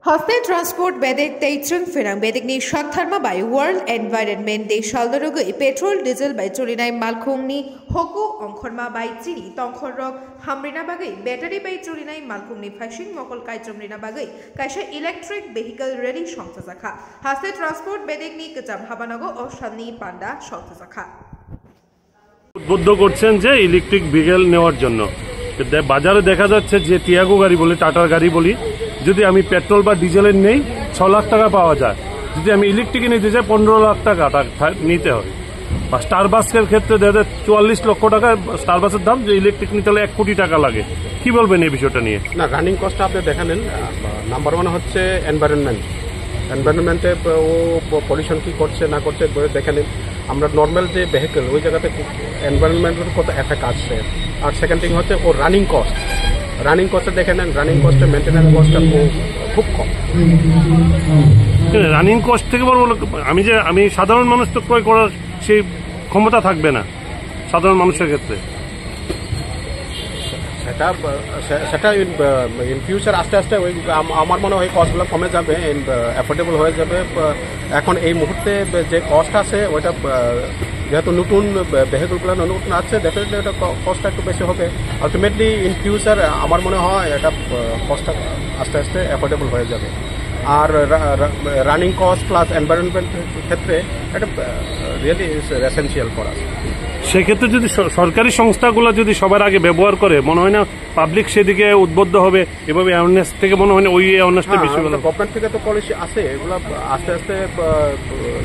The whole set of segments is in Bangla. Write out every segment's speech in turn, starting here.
Hostel transport bedek teitrung firang bedek ni shak tharma by World Environment Day shaldarugu petrol diesel by cholinai malkhung ni hoku ongkhorma by chini tongkhorok hamrina bagai battery by cholinai malkhung ni phashing mokol kaijomrina bagai kaisa electric vehicle ready shongsa sakha hostel transport bedek ni kacham habanago o shanni panda shongsa sakha উদ্বুদ্ধ করছেন যে ইলেকট্রিক ভেহিকেল নেওয়ার জন্য বাজারে দেখা যাচ্ছে যে টিয়াগো গাড়ি বলি টাটার গাড়ি বলি যদি আমি পেট্রোল বা ডিজেলের নেই 6 লাখ টাকা পাওয়া যায় যদি আমি ইলেকট্রিক নিতে চাই 15 লাখ টাকা নিতে হয় বা স্টারবাসের ক্ষেত্রে 44 লক্ষ টাকা স্টারবাসের দাম যে ইলেকট্রিক নিতে হলে 1 কোটি টাকা লাগে কি বলবেন এই বিষয়টা নিয়ে না রানিং কস্ট আপনি দেখালেন নাম্বার 1 হচ্ছে এনভায়রনমেন্টে ও পলিউশন কি করছে না করছে দেখালেন আমরা নর্মাল যে ভেহিকল ওই জায়গাতে এনভায়রনমেন্টের কত এফেক্ট আসছে আর সেকেন্ড থিং হচ্ছে ও রানিং কস্টে দেখে নেন রানিং কস্টে মেনটেন্যান্স কস্টটা খুব কম রানিং কস্ট থেকে বড় আমি সাধারণ মানুষ তো ক্রয় করার সেই ক্ষমতা থাকবে না সাধারণ মানুষের ক্ষেত্রে সেটা ইন ফিউচার আস্তে আস্তে ওই আমার মনে হয় কস্টগুলো কমে যাবে অ্যাফোর্ডেবল হয়ে যাবে এখন এই মুহূর্তে যে কস্ট আছে ওইটা যেহেতু নতুন ভেহিকলগুলো নতুন আছে ডেফিনেটলি ওটা কস্টটা একটু বেশি হবে আলটিমেটলি ইন ফিউচার আমার মনে হয় এটা কস্টটা আস্তে আস্তে অ্যাফোর্ডেবল হয়ে যাবে আর রানিং কস্ট প্লাস এনভায়রনমেন্টের ক্ষেত্রে এটা রিয়েলি এসেনশিয়াল ফর আস সেক্ষেত্রে যদি সরকারি সংস্থাগুলো যদি সবার আগে ব্যবহার করে মনে হয় না পাবলিক সেদিকে উদ্বুদ্ধ হবে এভাবে অ্যাওয়ারনেস থেকে মনে হয় না ওই অ্যাওয়ারনেসটা বেশি হলো গভর্নমেন্ট থেকে তো পলিসি আছে এগুলো আস্তে আস্তে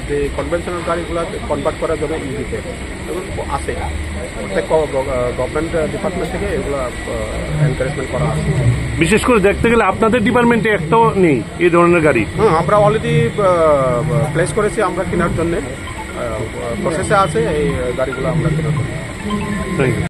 যে কনভেনশনাল গাড়িগুলো কনভার্ট করা যাবে ইভিতে এগুলো আছে প্রত্যেক গভর্নমেন্ট ডিপার্টমেন্ট থেকে এগুলো এনকারেজমেন্ট করা আছে বিশেষ করে দেখতে গেলে আপনাদের ডিপার্টমেন্টে একটাও নেই এই ধরনের গাড়ি আমরা অলরেডি প্লেস করেছি আমরা কেনার জন্য প্রসেসে আছে এই গাড়িগুলো আমরা কেনার জন্য। Thank you.